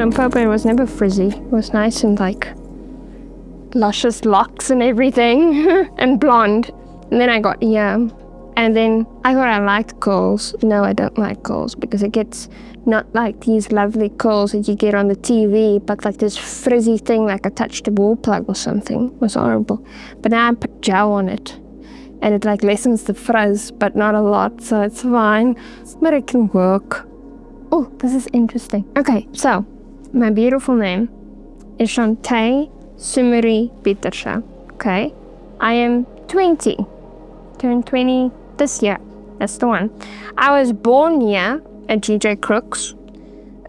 Limpopo, it was never frizzy. It was nice and like luscious locks and everything and blonde. And then I got and then I thought I liked curls. No, I don't like curls because it gets not like these lovely curls that you get on the TV, but like this frizzy thing like I touched a wall plug or something. It was horrible. But now I put gel on it and it like lessens the frizz, but not a lot, so it's fine. But it can work. Oh, this is interesting. Okay, so my beautiful name is Chante Sumari Pieterse. Okay, I am 20. Turned 20 this year. That's the one. I was born here at GJ Crooks.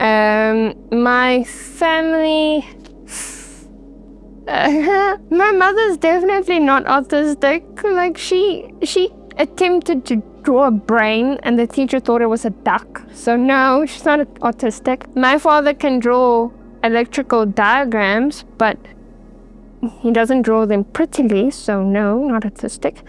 My family... my mother's definitely not autistic. Like she attempted to draw a brain and the teacher thought it was a duck. So no, she's not autistic. My father can draw electrical diagrams, but he doesn't draw them prettily, so no, not autistic.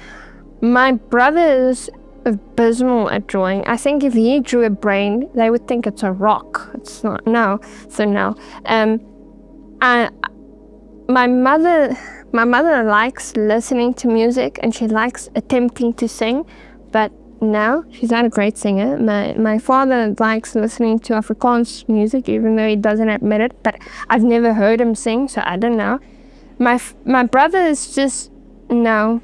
My brother is abysmal at drawing. I think if he drew a brain, they would think it's a rock. It's not. No. So no. My mother likes listening to music and she likes attempting to sing, but no, she's not a great singer. My father likes listening to Afrikaans music, even though he doesn't admit it, but I've never heard him sing, so I don't know. My brother is just no.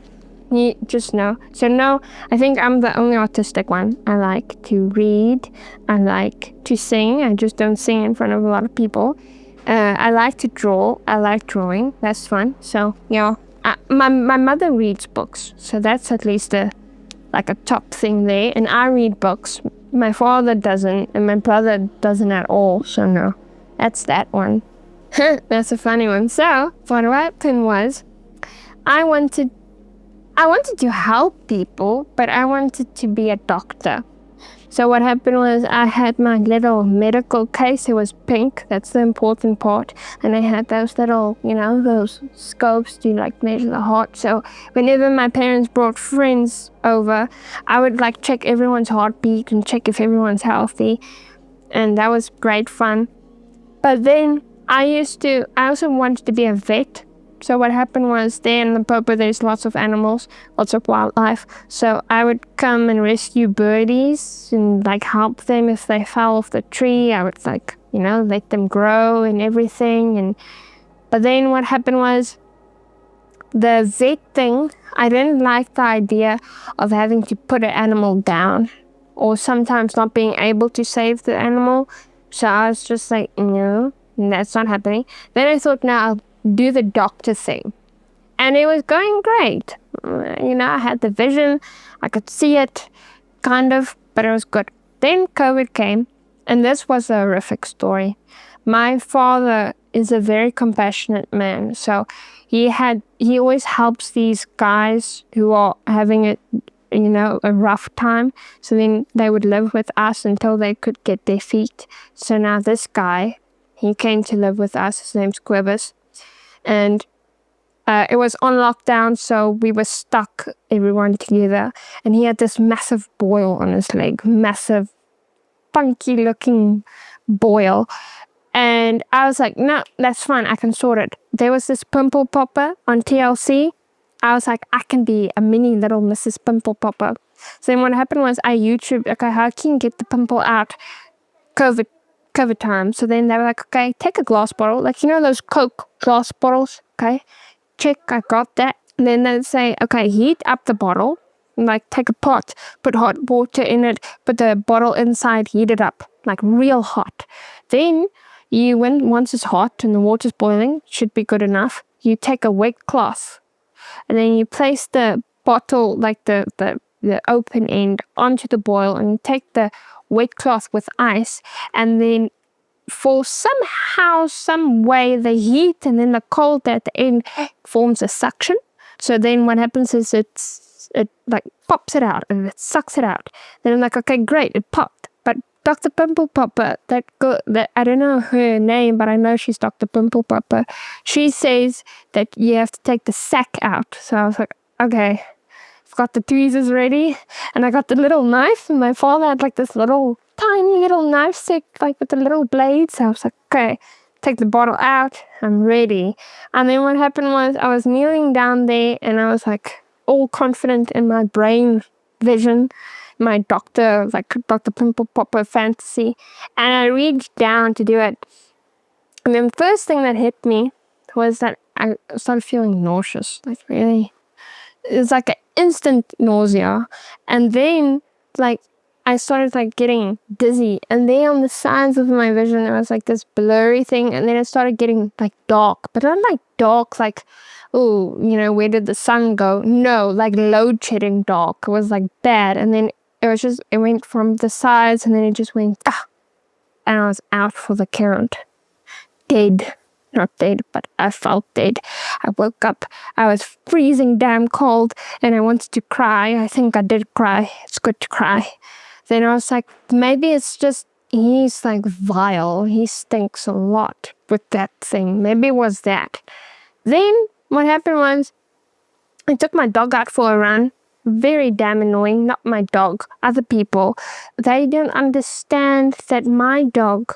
So no, I think I'm the only autistic one. I like to read. I like to sing. I just don't sing in front of a lot of people. I like to draw. I like drawing. That's fun. So, yeah. My mother reads books. So that's at least a top thing there. And I read books. My father doesn't. And my brother doesn't at all. So no. That's that one. That's a funny one. So, what happened was, I wanted to help people, but I wanted to be a doctor. So what happened was I had my little medical case. It was pink. That's the important part. And I had those little, those scopes to like measure the heart. So whenever my parents brought friends over, I would like check everyone's heartbeat and check if everyone's healthy. And that was great fun. But then I also wanted to be a vet. So what happened was there in Limpopo there's lots of animals, lots of wildlife. So I would come and rescue birdies and like help them if they fell off the tree. I would let them grow and everything. But then what happened was the vet thing, I didn't like the idea of having to put an animal down or sometimes not being able to save the animal. So I was just like, no, that's not happening. Then I thought, now I'll do the doctor thing. And it was going great. I had the vision. I could see it, kind of, but it was good. Then COVID came, and this was a horrific story. My father is a very compassionate man. So he always helps these guys who are having a rough time. So then they would live with us until they could get their feet. So now this guy, he came to live with us. His name's Quibus. And it was on lockdown, so we were stuck, everyone together. And he had this massive boil on his leg, massive, funky looking boil. And I was like, no, that's fine, I can sort it. There was this pimple popper on TLC. I was like, I can be a mini little Mrs. Pimple Popper. So then what happened was I YouTubed, okay, how can you get the pimple out? COVID time. So then they were like, okay, take a glass bottle, like those Coke glass bottles, okay, check, I got that. And then they'd say, okay, heat up the bottle, like take a pot, put hot water in it, put the bottle inside, heat it up, like real hot. Then once it's hot and the water's boiling, should be good enough, you take a wet cloth and then you place the bottle, like the open end, onto the boil, and you take the wet cloth with ice, and then for some way the heat and then the cold at the end forms a suction. So then what happens is it like pops it out and it sucks it out. Then I'm like, okay, great, it popped. But Dr. Pimple Popper, that I don't know her name, but I know she's Dr. Pimple Popper. She says that you have to take the sac out. So I was like, okay. Got the tweezers ready, and I got the little knife, and my father had like this tiny little knife set, like with the little blades. So I was like, okay, take the bottle out. I'm ready. And then what happened was I was kneeling down there and I was like all confident in my brain vision, my doctor, like Dr. Pimple Popper fantasy. And I reached down to do it. And then the first thing that hit me was that I started feeling nauseous. Like really, it's like an instant nausea. And then like I started like getting dizzy. And then on the sides of my vision there was like this blurry thing. And then it started getting like dark. But not like dark like, oh, where did the sun go? No, like load shedding dark. It was like bad. And then it went from the sides and then it just went, and I was out for the count. Dead. Not dead, but I felt dead. I woke up. I was freezing damn cold and I wanted to cry. I think I did cry. It's good to cry. Then I was like, maybe it's just he's like vile. He stinks a lot with that thing. Maybe it was that. Then what happened was I took my dog out for a run. Very damn annoying. Not my dog. Other people. They don't understand that my dog,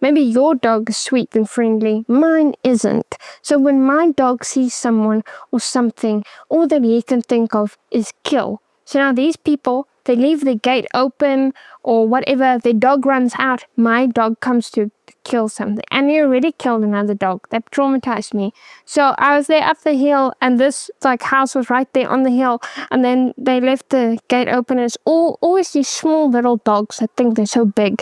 maybe your dog is sweet and friendly. Mine isn't. So when my dog sees someone or something, all that he can think of is kill. So now these people, they leave the gate open or whatever. Their dog runs out. My dog comes to kill something. And he already killed another dog. That traumatized me. So I was there up the hill and this like house was right there on the hill. And then they left the gate open. And it's always these small little dogs that think they're so big.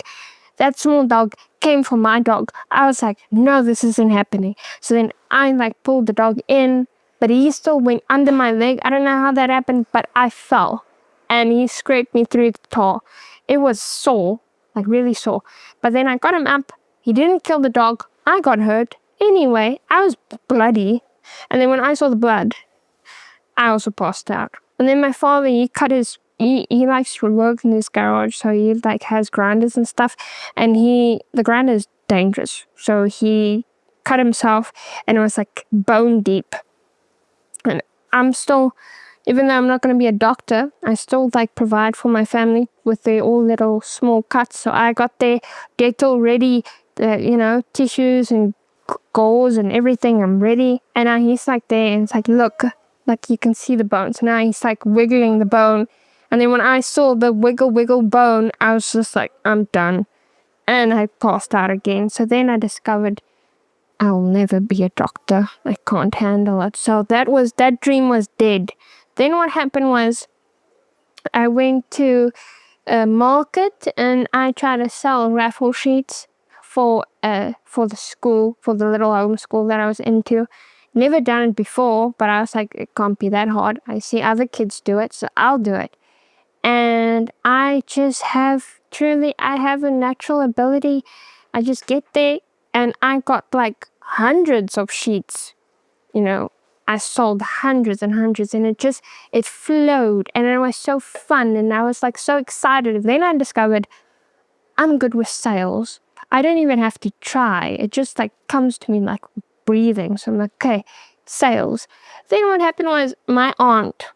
That small dog came for my dog. I was like, no, this isn't happening. So then I like pulled the dog in, but he still went under my leg. I don't know how that happened, but I fell and he scraped me through the tar. It was sore, like really sore. But then I got him up. He didn't kill the dog. I got hurt. Anyway, I was bloody. And then when I saw the blood, I also passed out. And then my father, he likes to work in his garage, so he like has grinders and stuff. And the grinder is dangerous. So he cut himself and it was like bone deep. And I'm still, even though I'm not going to be a doctor, I still like provide for my family with their all little small cuts. So I got their Dettol ready, tissues and gauze and everything. I'm ready. And now he's like there and it's like, look, like you can see the bone. So now he's like wiggling the bone. And then when I saw the wiggle bone, I was just like, I'm done. And I passed out again. So then I discovered I'll never be a doctor. I can't handle it. So that dream was dead. Then what happened was I went to a market and I tried to sell raffle sheets for the school, for the little home school that I was into. Never done it before, but I was like, it can't be that hard. I see other kids do it, so I'll do it. And I just I have a natural ability. I just get there and I got like hundreds of sheets. I sold hundreds and hundreds and it flowed and it was so fun and I was like so excited. Then I discovered I'm good with sales. I don't even have to try. It just like comes to me like breathing. So I'm like, okay, sales. Then what happened was my aunt,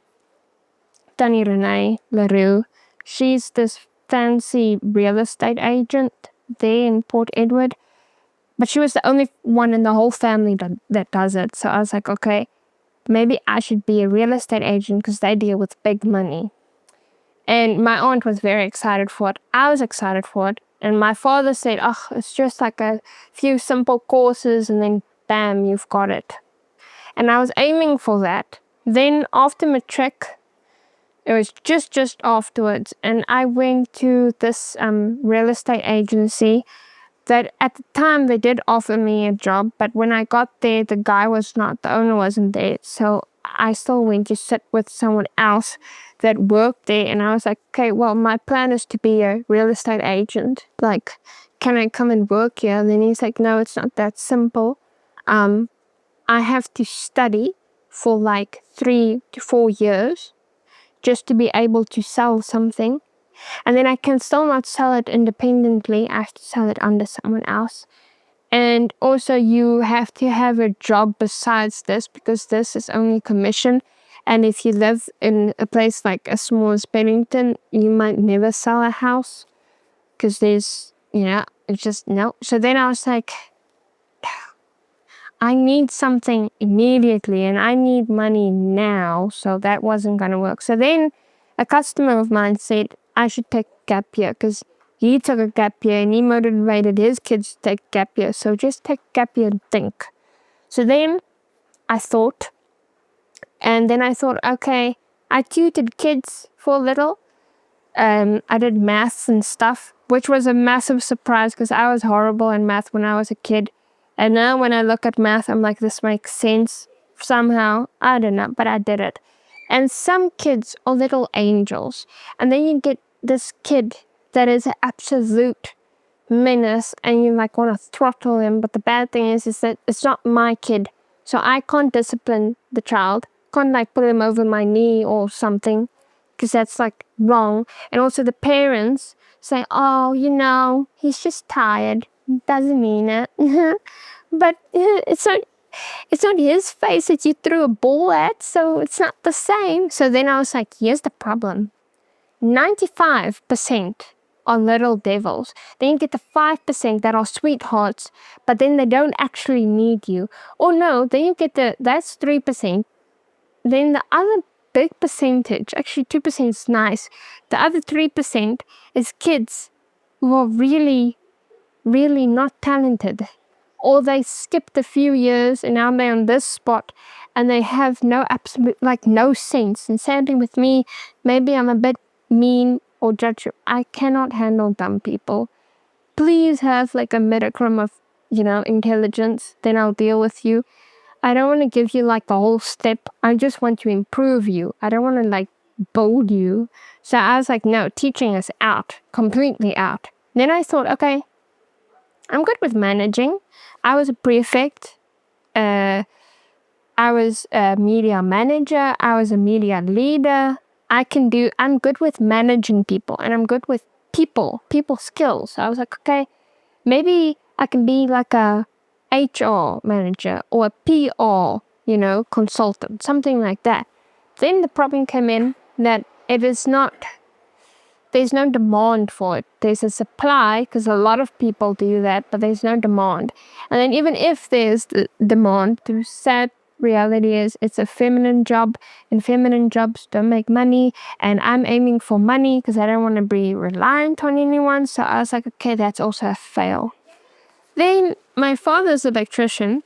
Danny Renee LaRue, she's this fancy real estate agent there in Port Edward. But she was the only one in the whole family that does it. So I was like, okay, maybe I should be a real estate agent because they deal with big money. And my aunt was very excited for it. I was excited for it. And my father said, oh, it's just like a few simple courses and then bam, you've got it. And I was aiming for that. Then after matric, it was just afterwards. And I went to this real estate agency that at the time they did offer me a job, but when I got there, the owner wasn't there. So I still went to sit with someone else that worked there. And I was like, okay, well, my plan is to be a real estate agent. Like, can I come and work here? And then he's like, no, it's not that simple. I have to study for like 3 to 4 years just to be able to sell something. And then I can still not sell it independently. I have to sell it under someone else. And also you have to have a job besides this because this is only commission. And if you live in a place like as small as Bennington, you might never sell a house because there's, it's just no. So then I was like, I need something immediately and I need money now. So that wasn't going to work. So then a customer of mine said I should take gap year because he took a gap year and he motivated his kids to take gap year. So just take gap year and think. So then I thought, and then I thought, okay, I tutored kids for a little. I did maths and stuff, which was a massive surprise because I was horrible in math when I was a kid. And now when I look at math, I'm like, this makes sense somehow. I don't know, but I did it. And some kids are little angels. And then you get this kid that is an absolute menace and you like want to throttle him. But the bad thing is that it's not my kid. So I can't discipline the child. Can't like put him over my knee or something because that's like wrong. And also the parents say, oh, he's just tired. Doesn't mean it. But it's not his face that you threw a ball at, so it's not the same. So then I was like, here's the problem. 95% are little devils. Then you get the 5% that are sweethearts, but then they don't actually need you. Or no, then you get that's 3%. Then the other big percentage, actually 2% is nice. The other 3% is kids who are really, really not talented. Or they skipped a few years and now they're on this spot and they have no sense. And same thing with me, maybe I'm a bit mean or judgmental. I cannot handle dumb people. Please have like a metachrome of, intelligence, then I'll deal with you. I don't want to give you like the whole step. I just want to improve you. I don't want to like build you. So I was like, no, teaching is out, completely out. Then I thought, okay, I'm good with managing. I was a prefect. I was a media manager. I was a media leader. I'm good with managing people and I'm good with people skills. So I was like, okay, maybe I can be like a HR manager or a PR, consultant, something like that. Then the problem came in that there's no demand for it. There's a supply because a lot of people do that, but there's no demand. And then even if there's the demand, the sad reality is it's a feminine job and feminine jobs don't make money. And I'm aiming for money because I don't want to be reliant on anyone. So I was like, okay, that's also a fail. Then my father's an electrician.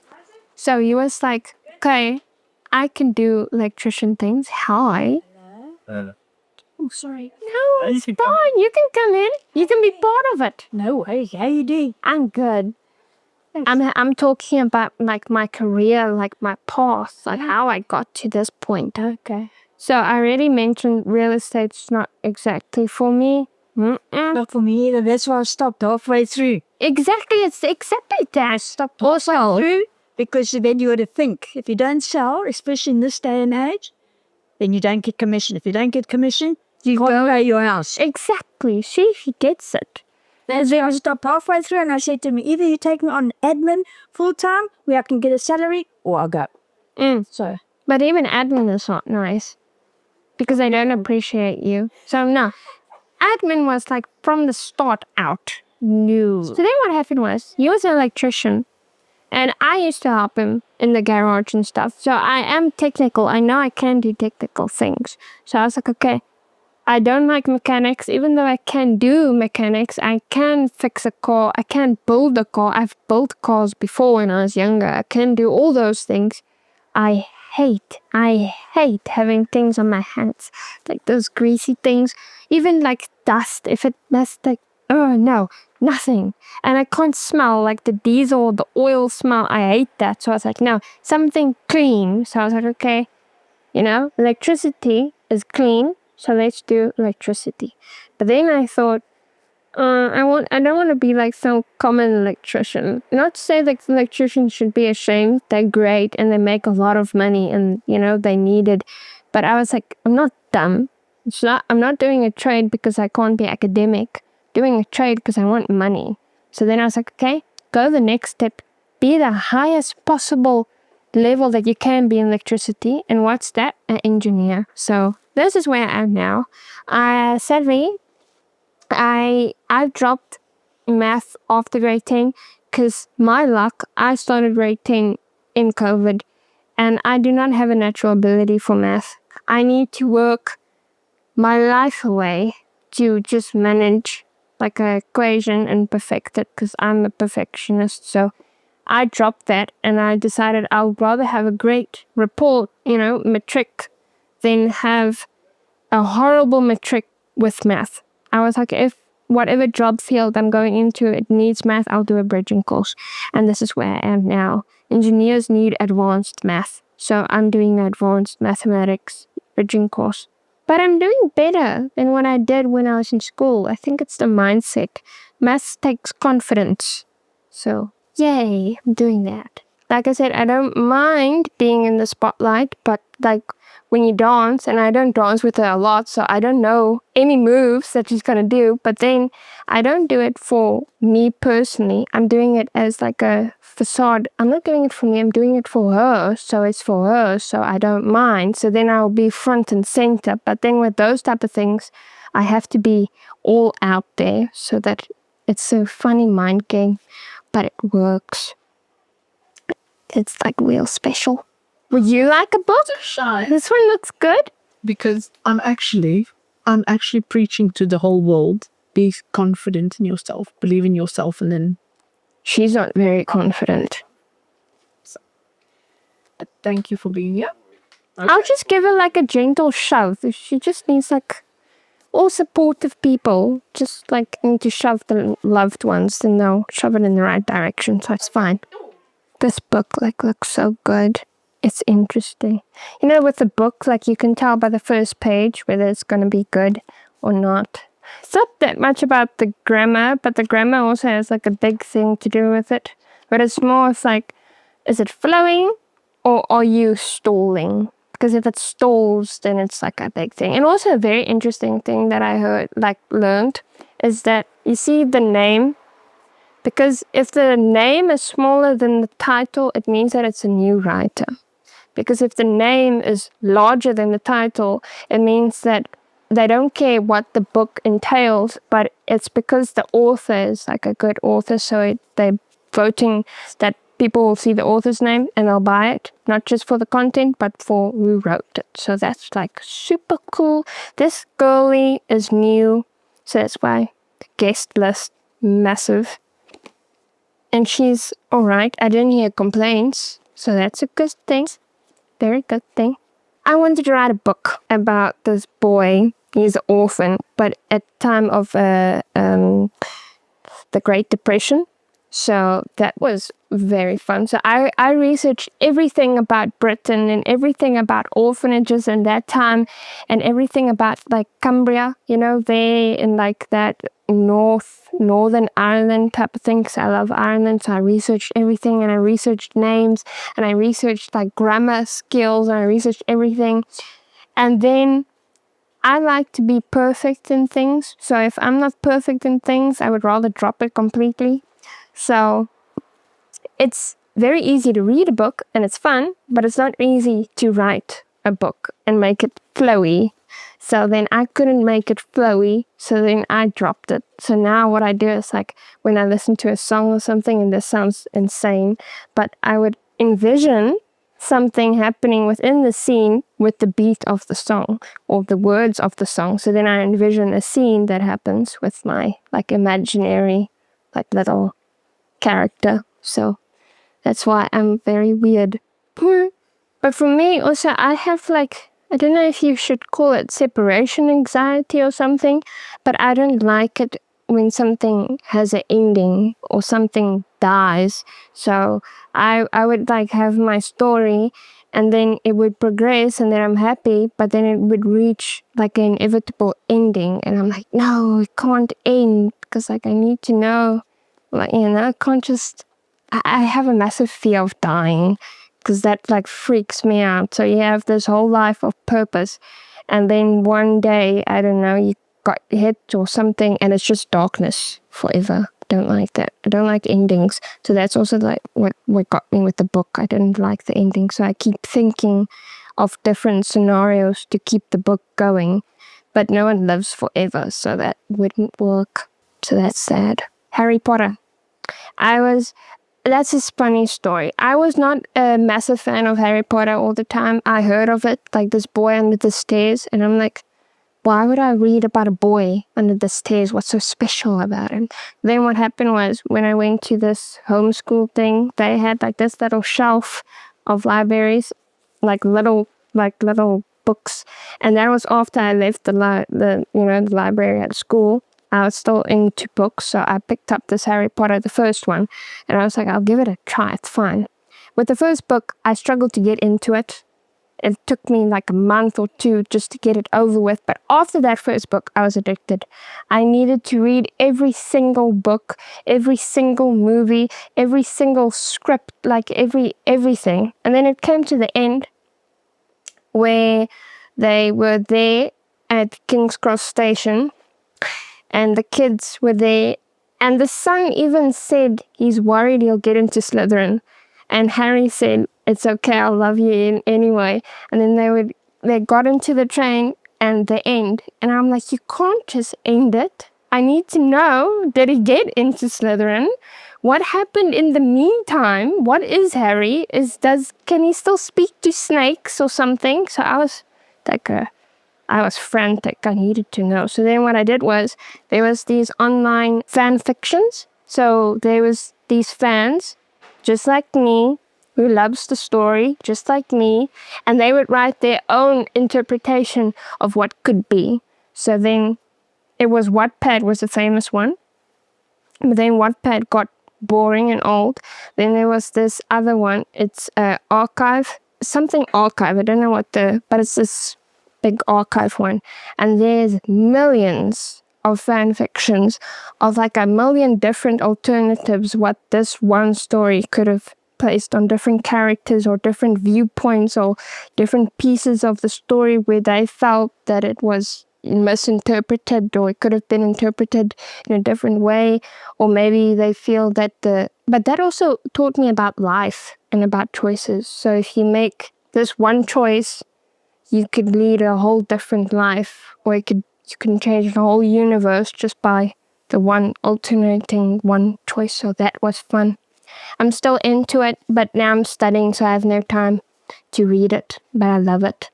So he was like, okay, I can do electrician things. Hi. Oh, sorry. No, it's fine. You can come in. You can be part of it. No way. How you doing? I'm good. Thanks. I'm talking about like my career, like my path, like how I got to this point. Okay. So I already mentioned real estate's not exactly for me. Not for me either. That's why I stopped halfway through. Exactly, it's exactly that. Stopped halfway through because then you got to think. If you don't sell, especially in this day and age, then you don't get commission. If you don't get commission, you can't pay your house. Exactly. She gets it. That's why I stopped halfway through and I said to me, either you take me on admin full-time where I can get a salary or I'll go. So, but even admin is not nice because they don't appreciate you. So no, admin was like from the start out. No. So then what happened was he was an electrician and I used to help him in the garage and stuff. So I am technical. I know I can do technical things. So I was like, okay, I don't like mechanics. Even though I can do mechanics, I can fix a car. I can build a car. I've built cars before when I was younger. I can do all those things. I hate having things on my hands. Like those greasy things. Even like dust. If it mess like, oh no, nothing. And I can't smell like the diesel or the oil smell. I hate that. So I was like, no, something clean. So I was like, okay, electricity is clean. So let's do electricity. But then I thought, I don't want to be like some common electrician. Not to say that electricians should be ashamed. They're great and they make a lot of money and they need it. But I was like, I'm not dumb. I'm not doing a trade because I can't be academic. Doing a trade because I want money. So then I was like, okay, go the next step. Be the highest possible level that you can be in electricity. And what's that? An engineer. So this is where I am now. Sadly, I've dropped math after grade 10 because my luck, I started grade 10 in COVID, and I do not have a natural ability for math. I need to work my life away to just manage like an equation and perfect it, because I'm a perfectionist. So I dropped that and I decided I would rather have a great report, matric, than have a horrible matric with math. I was like, if whatever job field I'm going into, it needs math, I'll do a bridging course. And this is where I am now. Engineers need advanced math. So I'm doing the advanced mathematics bridging course. But I'm doing better than what I did when I was in school. I think it's the mindset. Math takes confidence. So, yay, I'm doing that. Like I said, I don't mind being in the spotlight, but like when you dance, and I don't dance with her a lot, so I don't know any moves that she's gonna do, but then I don't do it for me personally. I'm doing it as like a facade. I'm not doing it for me, I'm doing it for her, so it's for her, so I don't mind. So then I'll be front and center. But then with those type of things, I have to be all out there, so that it's a funny mind game, but it works. It's like real special. Would you like a book? Shy. This one looks good. Because I'm actually preaching to the whole world. Be confident in yourself, believe in yourself, and then She's not very confident. thank you for being here. Okay. I'll just give her like a gentle shove. She just needs like all supportive people. Just like need to shove the loved ones, and they'll shove it in the right direction. So it's fine. This book looks so good. It's interesting. With the book, you can tell by the first page whether it's going to be good or not. It's not that much about the grammar, but the grammar also has a big thing to do with it. But it's more of is it flowing or are you stalling? Because if it stalls, then it's a big thing. And also a very interesting thing that I learned is that you see the name. Because if the name is smaller than the title, it means that it's a new writer. Because if the name is larger than the title, it means that they don't care what the book entails, but it's because the author is a good author, so they're voting that people will see the author's name and they'll buy it, not just for the content, but for who wrote it. So that's super cool. This girlie is new, so that's why the guest list massive. And she's alright. I didn't hear complaints, so that's a good thing. Very good thing. I wanted to write a book about this boy. He's an orphan, but at the time of the Great Depression. So that was very fun. So I researched everything about Britain and everything about orphanages in that time, and everything about Cumbria, there in that Northern Ireland type of thing, because I love Ireland. So I researched everything, and I researched names, and I researched grammar skills, and I researched everything. And then I like to be perfect in things. So if I'm not perfect in things, I would rather drop it completely. So it's very easy to read a book and it's fun, but it's not easy to write a book and make it flowy. So then I couldn't make it flowy, so then I dropped it. So now what I do is when I listen to a song or something, and this sounds insane, but I would envision something happening within the scene with the beat of the song or the words of the song. So then I envision a scene that happens with my imaginary little character. So that's why I'm very weird. But for me also, I have I don't know if you should call it separation anxiety or something, but I don't like it when something has an ending or something dies. So I would have my story, and then it would progress, and then I'm happy, but then it would reach an inevitable ending, and I'm no, it can't end, because I need to know, I can't just, I have a massive fear of dying, because that freaks me out. So you have this whole life of purpose, and then one day, I don't know, you got hit or something, and it's just darkness forever. Don't like that. I don't like endings. So that's also what got me with the book. I didn't like the ending, so I keep thinking of different scenarios to keep the book going. But no one lives forever, so that wouldn't work. So that's sad. Harry Potter. I was that's his funny story. I was not a massive fan of Harry Potter all the time. I heard of it, like this boy under the stairs, and I'm like, why would I read about a boy under the stairs? What's so special about him? Then what happened was, when I went to this homeschool thing, they had like this little shelf of libraries, like little books, and that was after I left the library at school. I was still into books, so I picked up this Harry Potter, the first one, and I was like, I'll give it a try. It's fine. With the first book, I struggled to get into it. It took me like a month or two just to get it over with. But after that first book, I was addicted. I needed to read every single book, every single movie, every single script, like everything. And then it came to the end where they were there at King's Cross Station and the kids were there. And the son even said he's worried he'll get into Slytherin. And Harry said, it's okay, I'll love you anyway. And then they got into the train and the end. And I'm like, you can't just end it. I need to know, did he get into Slytherin? What happened in the meantime? What is Harry? Can he still speak to snakes or something? So I was frantic. I needed to know. So then what I did was, there was these online fan fictions. So there was these fans, just like me, who loves the story, just like me, and they would write their own interpretation of what could be. So then it was Wattpad was a famous one, but then Wattpad got boring and old. Then there was this other one. It's archive, something archive. I don't know but it's this big archive one, and there's millions of fan fictions of like a million different alternatives what this one story could have placed on different characters or different viewpoints or different pieces of the story where they felt that it was misinterpreted or it could have been interpreted in a different way, or maybe they feel that but that also taught me about life and about choices. So if you make this one choice, you could lead a whole different life, or you can change the whole universe just by the one alternating one choice. So that was fun. I'm still into it, but now I'm studying, so I have no time to read it, but I love it.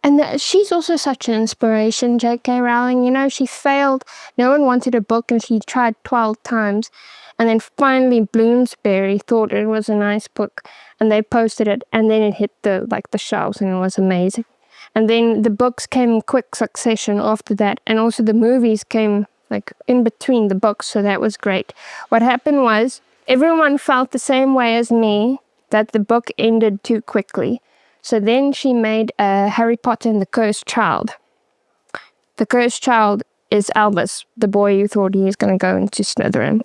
And she's also such an inspiration, J.K. Rowling. You know, she failed. No one wanted a book, and she tried 12 times. And then finally Bloomsbury thought it was a nice book, and they posted it, and then it hit the shelves, and it was amazing. And then the books came in quick succession after that, and also the movies came like in between the books, so that was great. What happened was, everyone felt the same way as me, that the book ended too quickly. So then she made Harry Potter and the Cursed Child. The Cursed Child is Albus, the boy who thought he was going to go into Slytherin.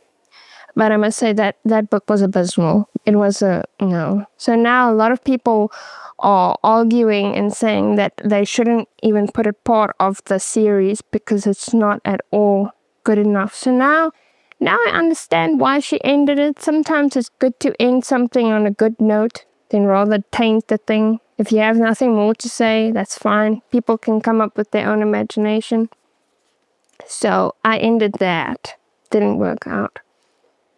But I must say that book was abysmal. It was no. So now a lot of people are arguing and saying that they shouldn't even put it part of the series because it's not at all good enough. So now I understand why she ended it. Sometimes it's good to end something on a good note than rather taint the thing. If you have nothing more to say, that's fine. People can come up with their own imagination. So I ended that. Didn't work out.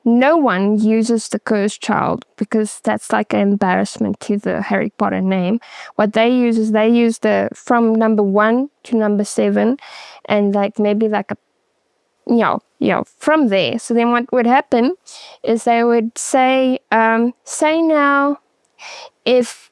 No one uses the Cursed Child because that's like an embarrassment to the Harry Potter name. What they use is the from number 1 to number 7, and like maybe like a from there. So then what would happen is they would say now if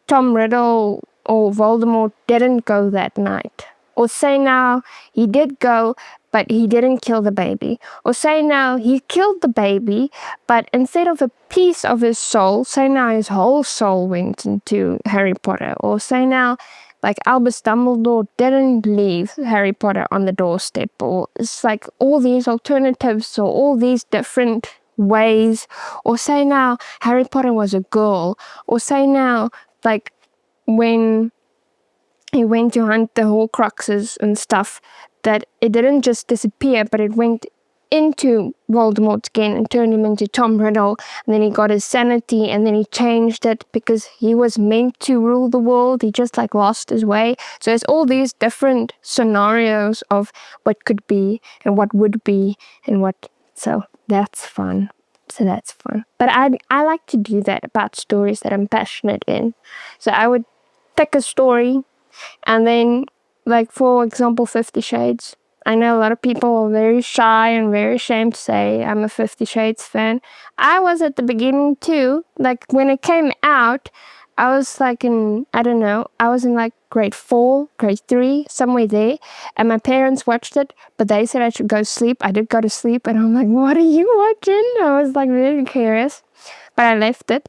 Tom Riddle or Voldemort didn't go that night, or say now he did go but he didn't kill the baby, or say now he killed the baby but instead of a piece of his soul, say now his whole soul went into Harry Potter, or say now like Albus Dumbledore didn't leave Harry Potter on the doorstep, or it's like all these alternatives or all these different ways, or say now Harry Potter was a girl, or say now like when he went to hunt the Horcruxes and stuff, that it didn't just disappear, but it went into Voldemort again and turned him into Tom Riddle, and then he got his sanity, and then he changed it because he was meant to rule the world. He just like lost his way. So there's all these different scenarios of what could be and what would be and what. So that's fun. So that's fun. But I like to do that about stories that I'm passionate in. So I would pick a story, and then, like, for example, 50 Shades. I know a lot of people are very shy and very ashamed to say I'm a 50 Shades fan. I was at the beginning too. Like, when it came out, I was like I was in like grade 4, grade 3, somewhere there. And my parents watched it, but they said I should go to sleep. I did go to sleep, and I'm like, what are you watching? I was like really curious, but I left it.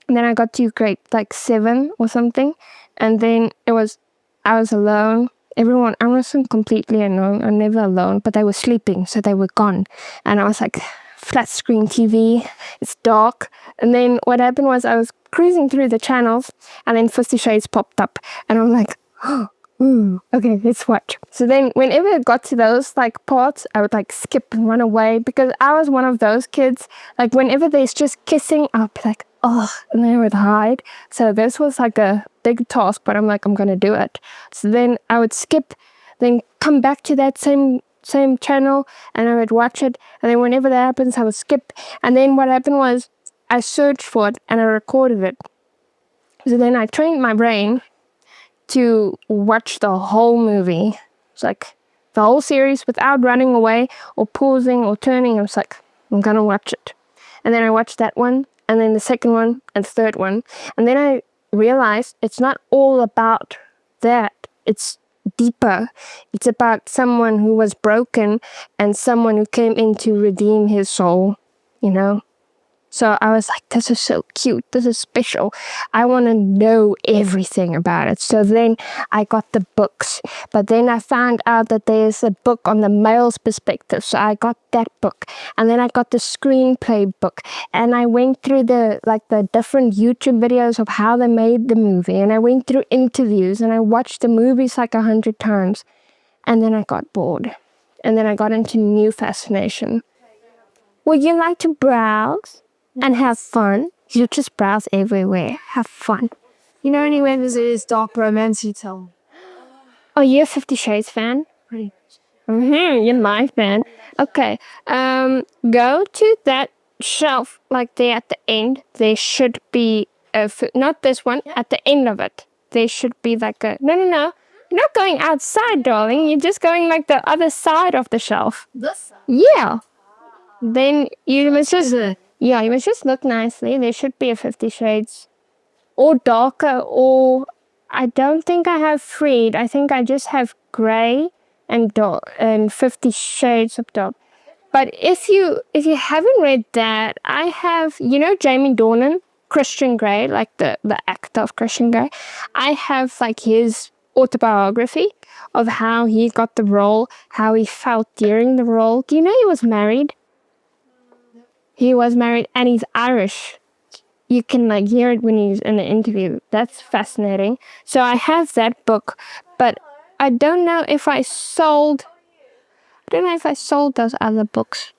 And then I got to grade like 7 or something. And then I was alone. I wasn't completely alone. I'm never alone, but they were sleeping, so they were gone. And I was like, flat screen TV, it's dark. And then what happened was I was cruising through the channels, and then 50 Shades popped up. And I'm like, oh, okay, let's watch. So then whenever it got to those like parts, I would like skip and run away, because I was one of those kids, like whenever there's just kissing, I'll be like, oh, and then I would hide. So this was like a big task, but I'm like, I'm gonna do it. So then I would skip, then come back to that same channel, and I would watch it. And then whenever that happens, I would skip. And then what happened was I searched for it and I recorded it. So then I trained my brain to watch the whole movie. It's like the whole series without running away or pausing or turning. I was like, I'm gonna watch it. And then I watched that one, and then the second one, and the third one. And then I realized it's not all about that. It's deeper. It's about someone who was broken and someone who came in to redeem his soul, you know? So I was like, this is so cute. This is special. I want to know everything about it. So then I got the books. But then I found out that there's a book on the male's perspective. So I got that book. And then I got the screenplay book. And I went through the different YouTube videos of how they made the movie. And I went through interviews. And I watched the movies like 100 times. And then I got bored. And then I got into new fascination. Would you like to browse and have fun? You just browse everywhere. Have fun. You know anywhere there's dark romance you tell? Oh, you're a 50 Shades fan? Pretty. You're my fan. Okay. Go to that shelf, like there at the end. There should be not this one. At the end of it, there should be like a no. You're not going outside, darling. You're just going like the other side of the shelf. This side? Yeah. Then you must just look nicely. There should be a 50 Shades or darker, or I don't think I have Freed. I think I just have grey and dark and 50 Shades of dark. But if you haven't read that, I have, Jamie Dornan, Christian Grey, like the actor of Christian Grey. I have like his autobiography of how he got the role, how he felt during the role. Do you know he was married? He was married, and he's Irish. You can like hear it when he's in the interview. That's fascinating. So I have that book, but I don't know if I sold those other books.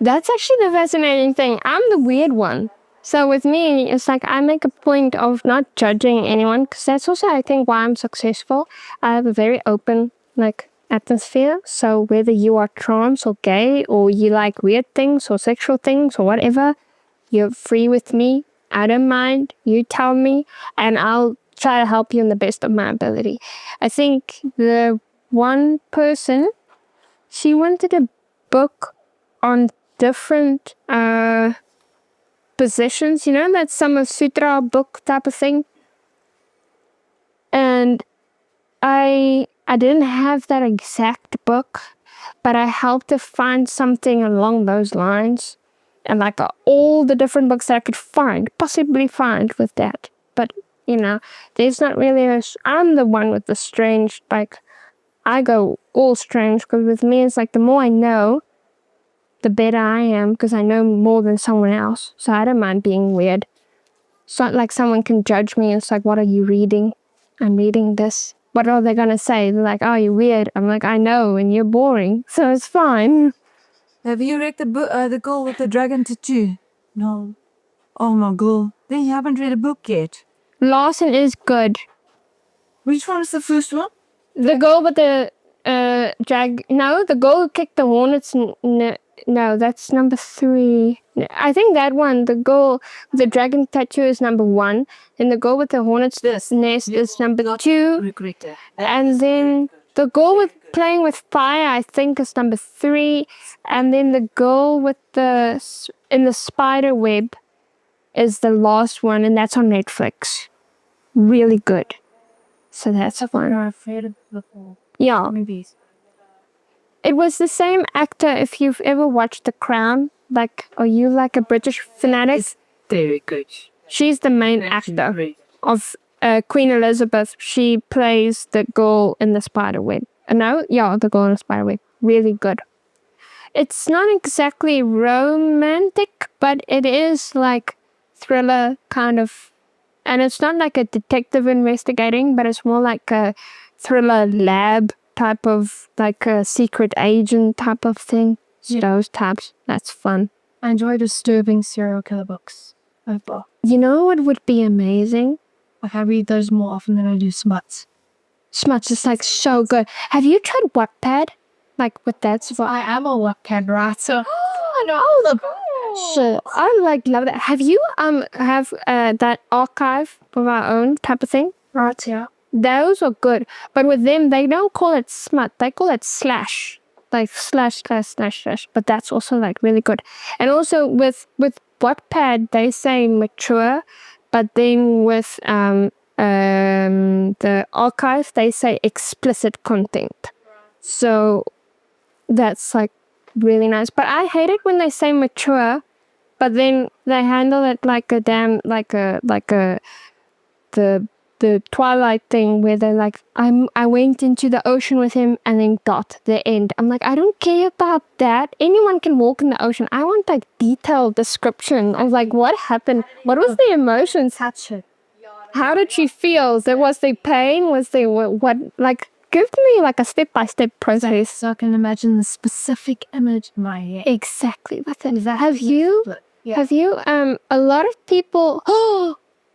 That's actually the fascinating thing. I'm the weird one. So with me, it's like I make a point of not judging anyone, because that's also, I think, why I'm successful. I have a very open, atmosphere. So whether you are trans or gay, or you like weird things or sexual things or whatever, you're free with me. I don't mind. You tell me, and I'll try to help you in the best of my ability. I think the one person, she wanted a book on different positions, that Sama Sutra book type of thing. And I didn't have that exact book, but I helped her find something along those lines. And all the different books that I could possibly find with that. But, there's not really I'm the one with the strange, I go all strange, because with me it's the more I know, the better I am, because I know more than someone else. So I don't mind being weird. It's not like someone can judge me. It's like, what are you reading? I'm reading this. What are they going to say? They're like, oh, you're weird. I'm like, I know, and you're boring. So it's fine. Have you read the girl with the dragon tattoo? No. Oh my god. Then you haven't read a book yet. Lawson is good. Which one is the first one? The girl with the the girl who kicked the hornet's No, that's number 3. I think that one, the girl with the dragon tattoo, is number 1. And the girl with the hornet's nest is number 2. And then the girl with playing with fire, I think, is number 3. And then the girl with in the spider web is the last one, and that's on Netflix. Really good. So that's one. I've heard of before. Yeah. Movies. It was the same actor. If you've ever watched The Crown, like, are you like a British fanatic? It's very good. She's the main actor of Queen Elizabeth. She plays the girl in the spiderweb. No, yeah, the girl in the spiderweb. Really good. It's not exactly romantic, but it is like thriller kind of, and it's not like a detective investigating, but it's more like a thriller lab type of, like a secret agent type of thing. Yeah. Those types. That's fun. I enjoy disturbing serial killer books. You know what would be amazing? I read those more often than I do smuts. Smuts is like so good. Have you tried Wattpad? Like with that stuff? I am a Wattpad writer. Oh no, so I like love that. Have you have that archive of our own type of thing? Right, yeah. Those are good, but with them they don't call it smut. They call it slash, like slash slash slash slash. But that's also like really good. And also with Wattpad they say mature, but then with the archive they say explicit content. So that's like really nice. But I hate it when they say mature, but then they handle it like a damn the Twilight thing where they're like, I went into the ocean with him and then the end. I'm like, I don't care about that. Anyone can walk in the ocean. I want like detailed description of like what happened. What was the emotions? How did she feel? Was there pain? Was there what like give me like a step-by-step process. So I can imagine the specific image in my head. Exactly. Have you a lot of people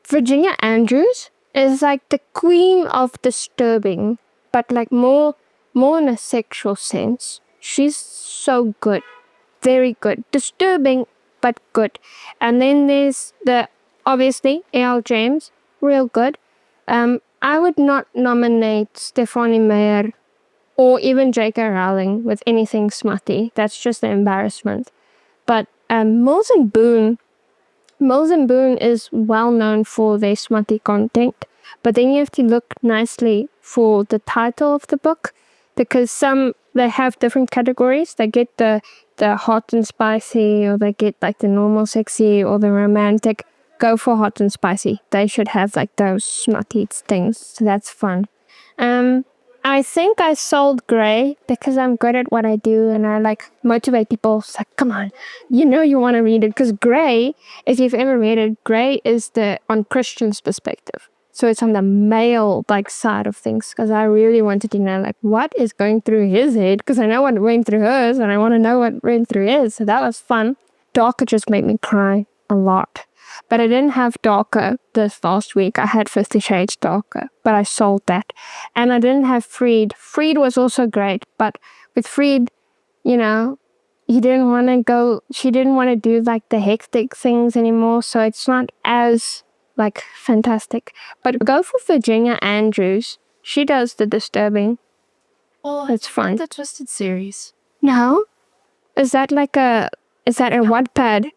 Virginia Andrews is like the queen of disturbing, but like more in a sexual sense. She's so good. Very good. Disturbing, but good. And then there's obviously A.L. James, real good. I would not nominate Stephanie Meyer or even J.K. Rowling with anything smutty. That's just an embarrassment. But Mills and Boon is well known for their smutty content. But then you have to look nicely for the title of the book, because they have different categories. They get the hot and spicy, or they get like the normal sexy or the romantic. Go for hot and spicy. They should have like those smutty things. So that's fun. I think I sold Grey because I'm good at what I do and I like motivate people. It's like, come on, you want to read it. Because Grey, if you've ever read it, Grey is on Christian's perspective. So it's on the male like side of things, because I really wanted to know like what is going through his head, because I know what went through hers and I want to know what went through his. So that was fun. Darker just made me cry a lot. But I didn't have Darker this last week. I had 50 Shades Darker, but I sold that. And I didn't have Freed. Freed was also great, but with Freed, she didn't want to do like the hectic things anymore, so it's not as like fantastic. But go for Virginia Andrews. She does the disturbing. Oh, it's fun. The Twisted series. No? Is that a Wattpad?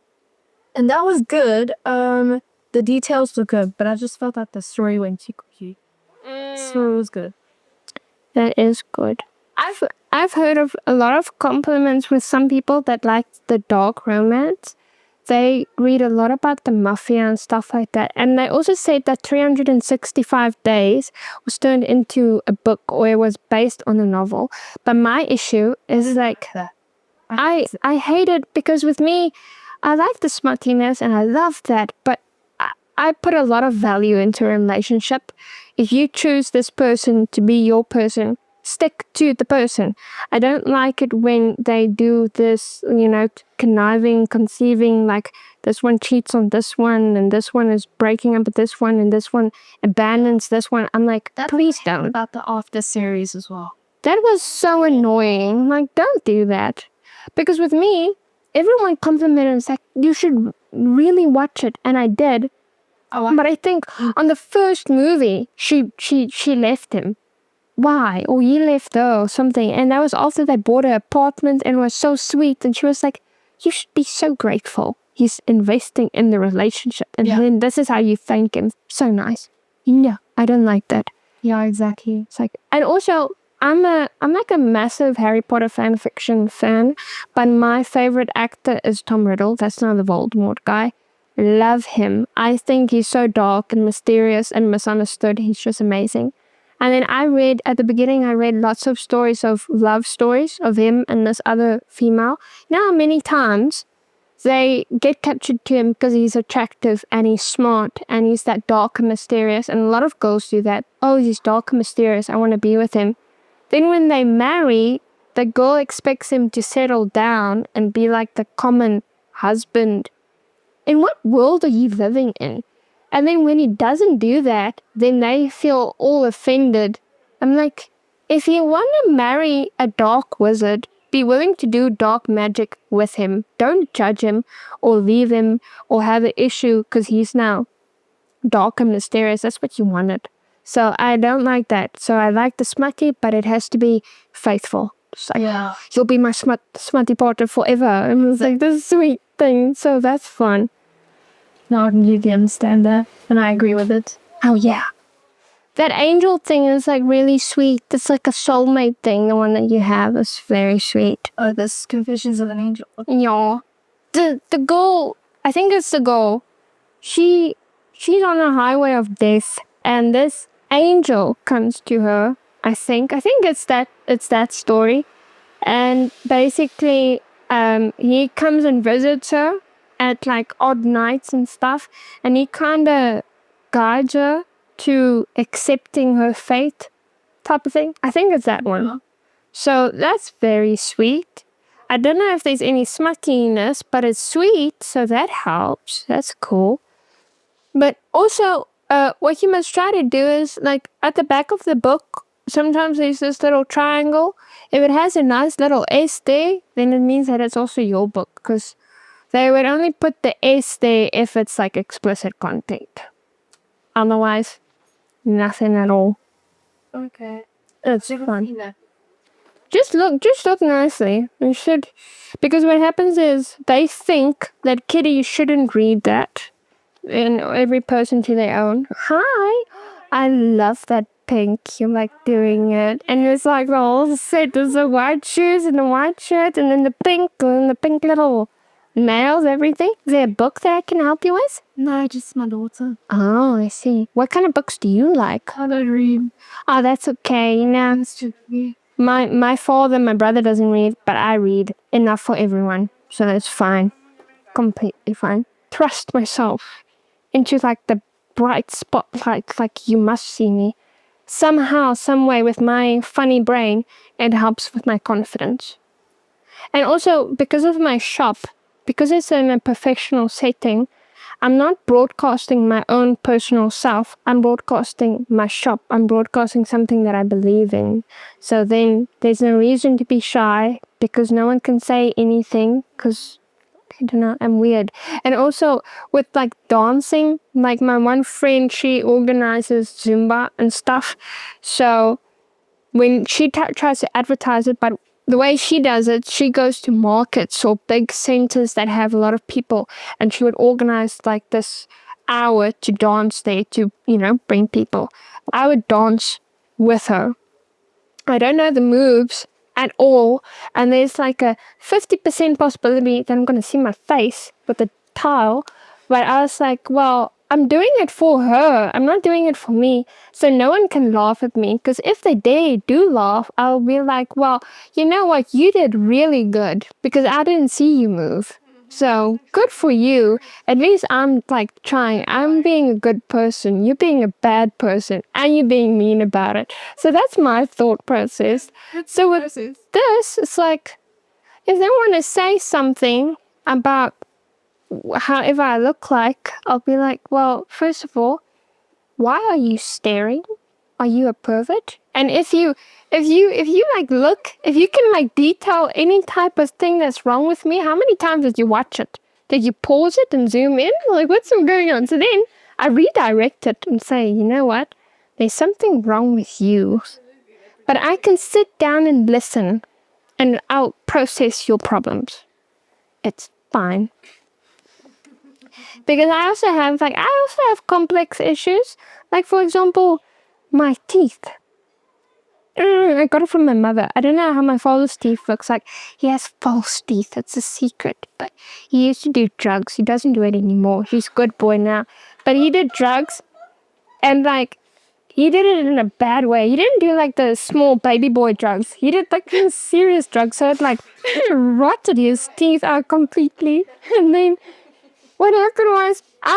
And that was good. The details were good, but I just felt that the story went too quickly. The story was good. That is good. I've heard of a lot of compliments with some people that like the dark romance. They read a lot about the mafia and stuff like that. And they also said that 365 Days was turned into a book, or it was based on a novel. But my issue is like, I hate it, because with me, I like the smuttiness and I love that, but I put a lot of value into a relationship. If you choose this person to be your person, stick to the person. I don't like it when they do this, conniving, conceiving, like this one cheats on this one and this one is breaking up with this one and this one abandons this one. I'm like, please don't. About the After series as well. That was so annoying. Like, don't do that. Because with me, everyone complimented and was like, you should really watch it. And I did. But I think on the first movie, she left him. Why? Or he left her or something. And that was after they bought her apartment and it was so sweet. And she was like, you should be so grateful. He's investing in the relationship. And then this is how you thank him. So nice. Yeah, I don't like that. Yeah, exactly. It's like, and also, I'm like a massive Harry Potter fan fiction fan, but my favorite actor is Tom Riddle. That's not the Voldemort guy. Love him. I think he's so dark and mysterious and misunderstood. He's just amazing. And then at the beginning, I read lots of stories of love stories of him and this other female. Now, many times, they get captured to him because he's attractive and he's smart and he's that dark and mysterious. And a lot of girls do that. Oh, he's dark and mysterious. I want to be with him. Then when they marry, the girl expects him to settle down and be like the common husband. In what world are you living in? And then when he doesn't do that, then they feel all offended. I'm like, if you want to marry a dark wizard, be willing to do dark magic with him. Don't judge him or leave him or have an issue because he's now dark and mysterious. That's what you wanted. So I don't like that. So I like the smutty, but it has to be faithful. It's like, you'll be my smutty partner forever. And it's like this sweet thing. So that's fun. No, I completely understand that. And I agree with it. Oh, yeah. That angel thing is like really sweet. It's like a soulmate thing. The one that you have is very sweet. Oh, this Confessions of an Angel. Yeah. The girl, I think it's the girl. She's on a highway of death, and this angel comes to her. I think it's that story, and basically, he comes and visits her at like odd nights and stuff, and he kind of guides her to accepting her fate, type of thing. I think it's that one. So that's very sweet. I don't know if there's any smuttiness, but it's sweet, so that helps. That's cool. But also, what you must try to do is, like, at the back of the book, sometimes there's this little triangle. If it has a nice little S there, then it means that it's also your book, because they would only put the S there if it's, like, explicit content. Otherwise, nothing at all. Okay. It's fun. Just look nicely. You should, because what happens is they think that kiddies shouldn't read that. And every person to their own. Hi, I love that pink. You like doing it, and it's like the whole set. There's the white shoes and the white shirt, and then the pink little nails. Everything. Is there a book that I can help you with? No, just my daughter. Oh, I see. What kind of books do you like? I don't read. Oh, that's okay. You know, It's just me. my father, my brother doesn't read, but I read enough for everyone, so that's fine. Completely fine. Trust myself into like the bright spotlight, like you must see me. Somehow, some way, with my funny brain, it helps with my confidence. And also, because of my shop, because it's in a professional setting, I'm not broadcasting my own personal self. I'm broadcasting my shop. I'm broadcasting something that I believe in. So then there's no reason to be shy, because no one can say anything, because I don't know, I'm weird. And also with like dancing, like my one friend, she organizes Zumba and stuff. So when she tries to advertise it, but the way she does it, she goes to markets or big centers that have a lot of people, and she would organize like this hour to dance there to, bring people. I would dance with her. I don't know the moves at all, and there's like a 50% possibility that I'm going to see my face with the tile, but I was like, well, I'm doing it for her. I'm not doing it for me, so no one can laugh at me, because if they do laugh, I'll be like, well, you know what, you did really good, because I didn't see you move. So, good for you. At least I'm like trying. I'm being a good person. You're being a bad person. And you're being mean about it. So that's my thought process. So with this, it's like, if they want to say something about however I look like, I'll be like, well, first of all, why are you staring? are you a pervert? And if you like look, if you can like detail any type of thing that's wrong with me, how many times did you watch it? Did you pause it and zoom in? Like, what's going on? So then I redirect it and say, you know what? There's something wrong with you. But I can sit down and listen and I'll process your problems. It's fine. Because I also have complex issues. Like, for example, my teeth. I got it from my mother. I don't know how my father's teeth looks like. He has false teeth. It's a secret. But he used to do drugs. He doesn't do it anymore. He's a good boy now. But he did drugs. And like, he did it in a bad way. He didn't do like the small baby boy drugs. He did like serious drugs. So it like rotted his teeth out completely. And then what happened was I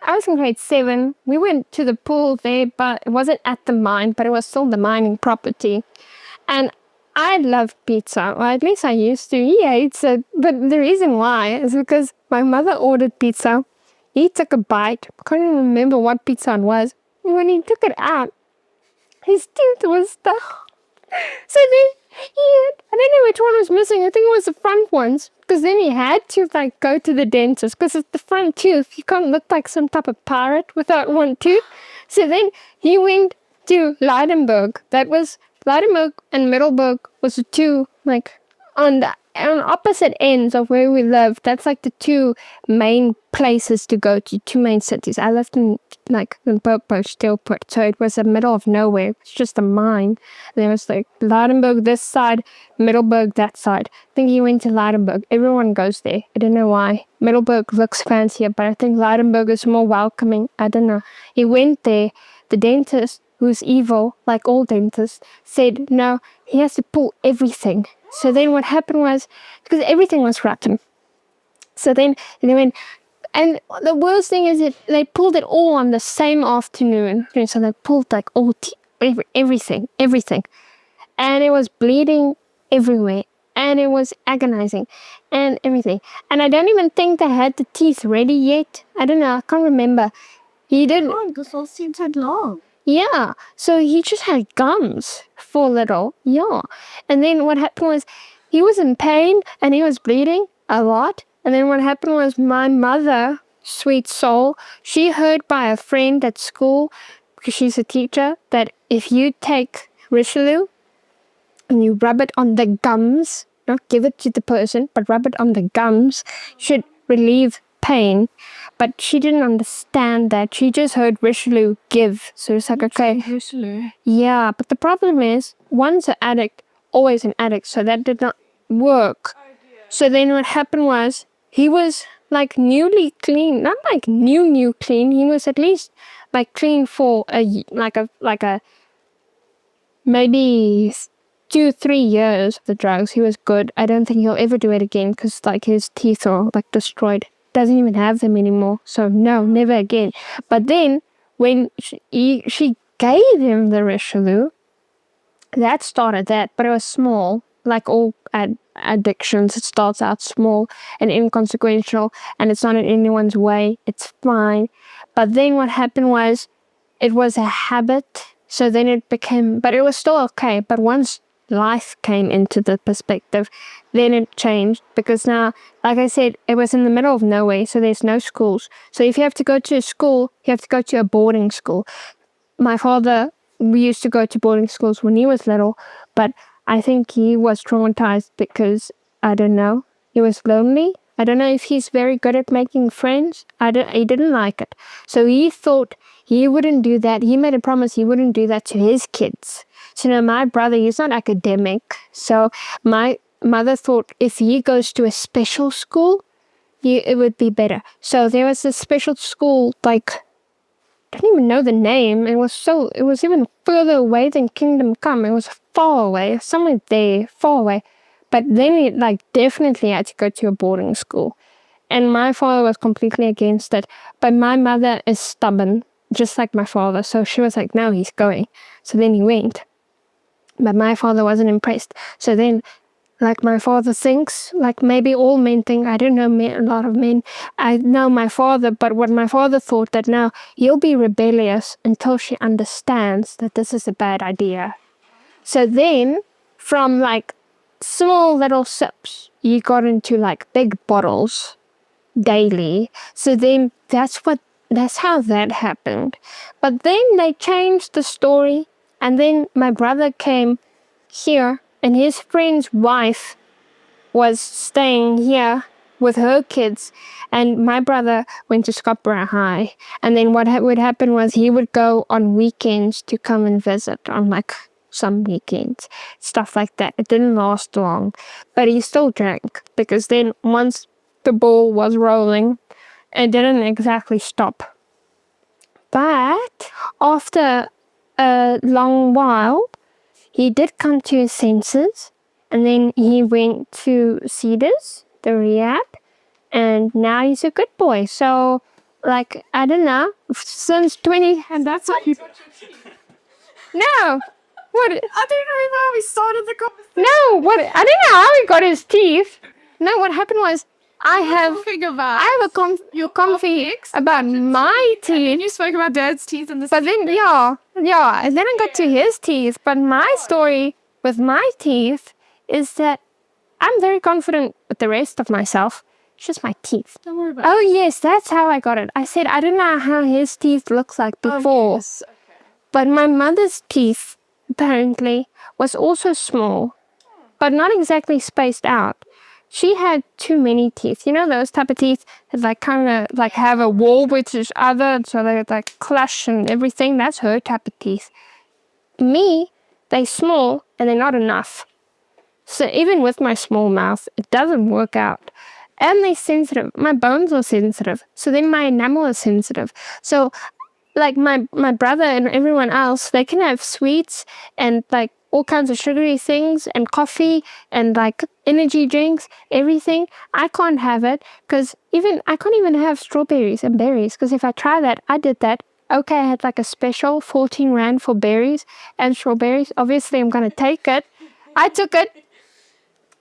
was in grade 7. We went to the pool there, but it wasn't at the mine, but it was still the mining property. And I love pizza, or at least I used to. He hates it, but the reason why is because my mother ordered pizza. He took a bite. I can't even remember what pizza it was. And when he took it out, his tooth was stuck. So then I don't know which one was missing. I think it was the front ones. Because then he had to like go to the dentist. Because it's the front tooth. You can't look like some type of pirate without one tooth. So then he went to Leidenburg. Leidenburg and Middelburg was the two like on opposite ends of where we lived. That's like the two main places to go to, two main cities. I lived in Popo, Stilport, so it was the middle of nowhere. It's just a mine. There was like Leidenburg this side, Middelburg that side. I think he went to Leidenburg. Everyone goes there. I don't know why. Middelburg looks fancier, but I think Leidenburg is more welcoming. I don't know. He went there. The dentist, who's evil, like all dentists, said no, he has to pull everything. So then what happened was, because everything was rotten. So then they went, and the worst thing is that they pulled it all on the same afternoon. So they pulled like all everything. And it was bleeding everywhere. And it was agonizing and everything. And I don't even think they had the teeth ready yet. I don't know. I can't remember. He didn't. Oh, because all seems so long. Yeah, so he just had gums for a little. Yeah. And then what happened was he was in pain and he was bleeding a lot. And then what happened was my mother, sweet soul, she heard by a friend at school, because she's a teacher, that if you take Richelieu and you rub it on the gums, not give it to the person, but rub it on the gums, should relieve pain. But she didn't understand that. She just heard Richelieu give. So it's like, okay. Richelieu. Yeah, but the problem is, once an addict, always an addict. So that did not work. So then what happened was, he was like newly clean. Not like new clean. He was at least like clean for a maybe 2-3 years of the drugs. He was good. I don't think he'll ever do it again because like his teeth are like destroyed. Doesn't even have them anymore. So no, never again. But then when she gave him the Richelieu, that started that, but it was small. Like all addictions, it starts out small and inconsequential, and it's not in anyone's way. It's fine. But then what happened was, it was a habit. So then it became, but it was still okay. But once life came into the perspective, then it changed, because now, like I said, it was in the middle of nowhere, so there's no schools. So if you have to go to a school, you have to go to a boarding school. My father, we used to go to boarding schools when he was little, but I think he was traumatized because, I don't know, he was lonely. I don't know if he's very good at making friends. He didn't like it. So he thought he wouldn't do that. He made a promise he wouldn't do that to his kids. So now my brother, he's not academic. So my mother thought if he goes to a special school, it would be better. So there was a special school, like, I don't even know the name. It was even further away than Kingdom Come. It was far away, somewhere there, far away. But then he definitely had to go to a boarding school. And my father was completely against it. But my mother is stubborn, just like my father. So she was like, no, he's going. So then he went. But my father wasn't impressed. So then like my father thinks, like maybe all men think. I don't know a lot of men. I know my father, but what my father thought that now he'll be rebellious until she understands that this is a bad idea. So then, from like small little sips, you got into like big bottles daily. So then that's how that happened. But then they changed the story, and then my brother came here, and his friend's wife was staying here with her kids, and my brother went to Scarborough High. And then what would happen was he would go on weekends to come and visit on like some weekends, stuff like that. It didn't last long, but he still drank, because then once the ball was rolling, it didn't exactly stop. But after a long while, he did come to his senses, and then he went to Cedars, the rehab, and now he's a good boy. So, like, I don't know, since 20... And that's how you got your teeth. No! What? I don't know how we started the conversation. No! What? I don't know how he got his teeth. No, what happened was, I have a comfy about my teeth. And you spoke about Dad's teeth and this. But then, yeah, and then I got to his teeth. But my story with my teeth is that I'm very confident with the rest of myself. It's just my teeth. Don't worry about Oh, yes, that's how I got it. I said, I don't know how his teeth looks like before. Yes. Okay. But my mother's teeth, apparently, was also small, but not exactly spaced out. She had too many teeth. You know those type of teeth that like kind of like have a wall with each other, so they like clash and everything. That's her type of teeth. Me, they small and they're not enough. So even with my small mouth, it doesn't work out. And they're sensitive. My bones are sensitive. So then my enamel is sensitive. So like my brother and everyone else, they can have sweets and like all kinds of sugary things and coffee and like energy drinks, everything. I can't have it, because I can't even have strawberries and berries, because if I try that, I did that. Okay, I had like a special 14 Rand for berries and strawberries. Obviously, I'm going to take it. I took it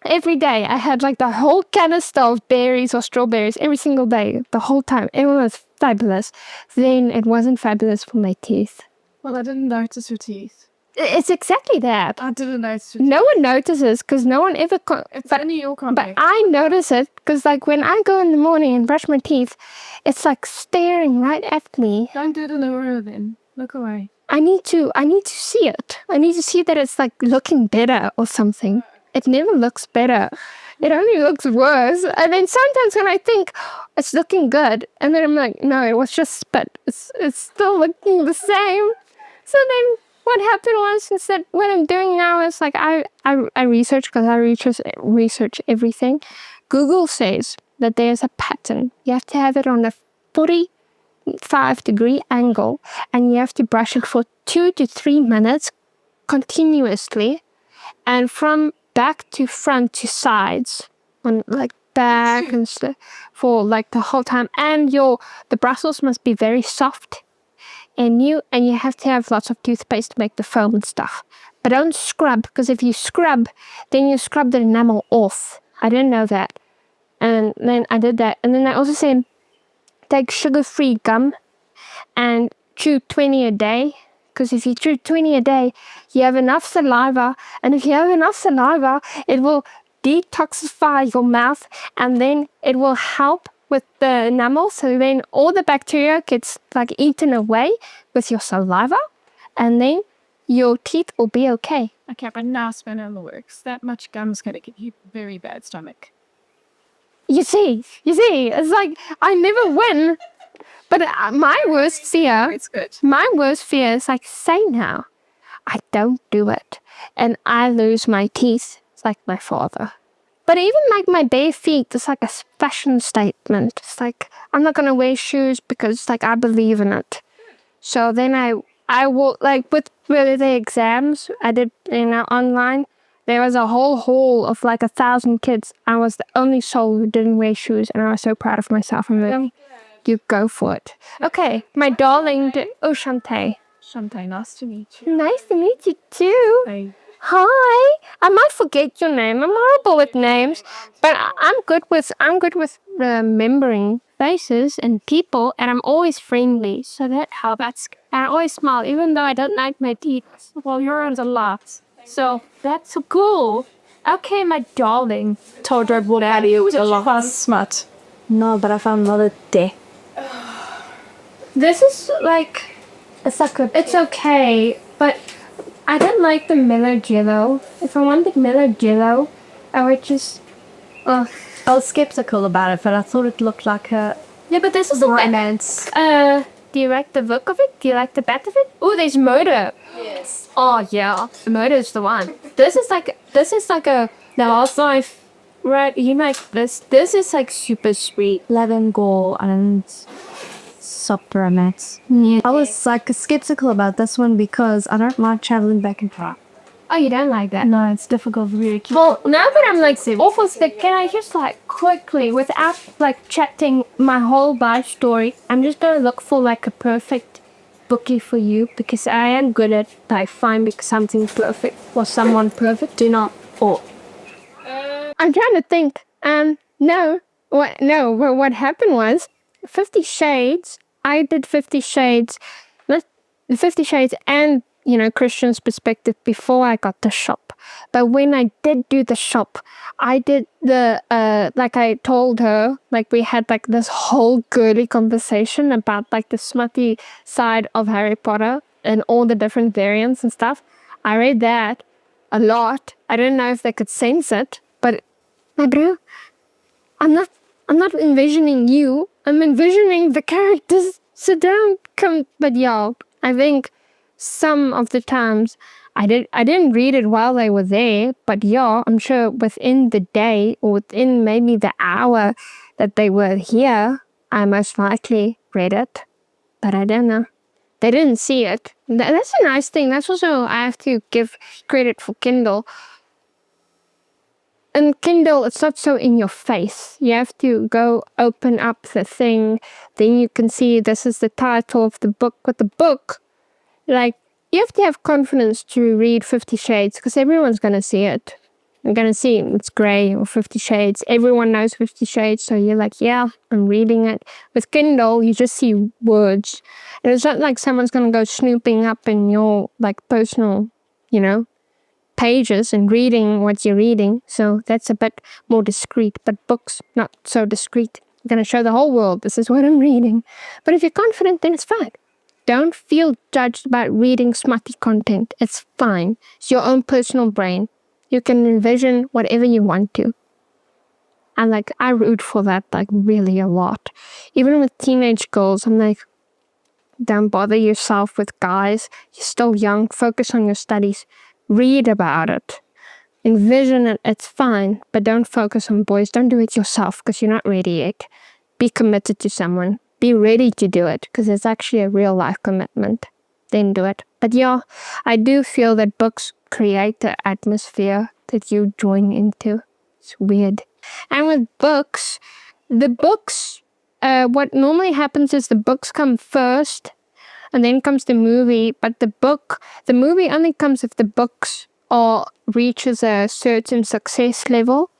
every day. I had like the whole canister of berries or strawberries every single day, the whole time. It was fabulous. Then it wasn't fabulous for my teeth. Well, I didn't notice your teeth. It's exactly that. I didn't notice your teeth. No one notices, because no one ever... It's only your comment. But I notice it, because like when I go in the morning and brush my teeth, it's like staring right at me. Don't do it in the mirror then. Look away. I need to see it. I need to see that it's like looking better or something. It never looks better. It only looks worse. And then sometimes when I think it's looking good, and then I'm like, no, it was just spit. It's still looking the same. So then what happened was, is that what I'm doing now is like I research, because I research everything. Google says that there's a pattern. You have to have it on a 45-degree angle, and you have to brush it for 2 to 3 minutes continuously, and from back to front to sides, on like back and stuff, for like the whole time. And the bristles must be very soft, and you have to have lots of toothpaste to make the foam and stuff. But don't scrub, because if you scrub, then you scrub the enamel off. I didn't know that. And then I did that. And then I also said, take sugar-free gum and chew 20 a day. Because if you chew 20 a day, you have enough saliva. And if you have enough saliva, it will detoxify your mouth, and then it will help with the enamel. So then all the bacteria gets like eaten away with your saliva, and then your teeth will be okay. Okay, but now spin in the works. That much gum's going to give you very bad stomach. You see, it's like I never win. But my worst fear, It's good. my worst fear is like, say now, I don't do it, and I lose my teeth. It's like my father. But even like my bare feet, it's like a fashion statement. It's like, I'm not going to wear shoes because like I believe in it. So then I will, like with the exams I did, online, there was a whole hall of like 1,000 kids. I was the only soul who didn't wear shoes, and I was so proud of myself. I'm like, you go for it. Okay, my darling, Chante. Chante, nice to meet you. Nice to meet you too. Hey. Hi. I might forget your name. I'm horrible with names, but I'm good with remembering faces and people, and I'm always friendly. So that helps. And I always smile, even though I don't like my teeth. Well, yours a lot. So that's so cool. Okay, my darling. Told her what out of you was a lot. Smart. No, but I found another day. This is like it's okay, but I don't like the mellow jello. If I wanted mellow jello, I would just. I was skeptical about it, but I thought it looked like a Yeah, but this is romance. Do you like the look of it? Do you like the bat of it? Oh, there's murder. Yes. Oh yeah, the murder is the one. This is like a the last life, right? You like this? This is like super sweet. Lemon gore and soft romance. Yeah. I was like skeptical about this one because I don't like traveling back and forth. Oh, you don't like that? No, it's difficult for me to keep. Well, now that I'm like awful sick, can I just like quickly, without like chatting my whole life story, I'm just gonna look for like a perfect bookie for you because I am good at like finding something perfect or someone perfect. Do not. Or I'm trying to think. No. What? No. What happened was 50 Shades. I did 50 Shades. The 50 Shades and, Christian's perspective before I got the shop. But when I did do the shop, I did like I told her, like we had like this whole girly conversation about like the smutty side of Harry Potter and all the different variants and stuff. I read that a lot. I didn't know if they could sense it, but my bro, I'm not envisioning you. I'm envisioning the characters. Sit down, come. But yeah, I think some of the times I didn't read it while they were there, but yeah, I'm sure within the day or within maybe the hour that they were here, I most likely read it. But I don't know. They didn't see it. That's a nice thing. That's also, I have to give credit for Kindle. And Kindle, it's not so in your face. You have to go open up the thing. Then you can see this is the title of the book. With the book, like, you have to have confidence to read 50 Shades because everyone's going to see it. You're going to see it's gray or 50 Shades. Everyone knows 50 Shades. So you're like, yeah, I'm reading it. With Kindle, you just see words. And it's not like someone's going to go snooping up in your, like, personal, pages and reading what you're reading. So that's a bit more discreet. But books, not so discreet. I'm going to show the whole world this is what I'm reading. But if you're confident, then it's fine. Don't feel judged about reading smutty content. It's fine. It's your own personal brain. You can envision whatever you want to. And like, I root for that like really a lot. Even with teenage girls, I'm like, don't bother yourself with guys. You're still young. Focus on your studies. Read about it. Envision it. It's fine. But don't focus on boys. Don't do it yourself because you're not ready yet. Be committed to someone. Be ready to do it because it's actually a real life commitment. Then do it. But yeah, I do feel that books create the atmosphere that you join into. It's weird. And with books, what normally happens is the books come first and then comes the movie. But the movie only comes if the books reaches a certain success level.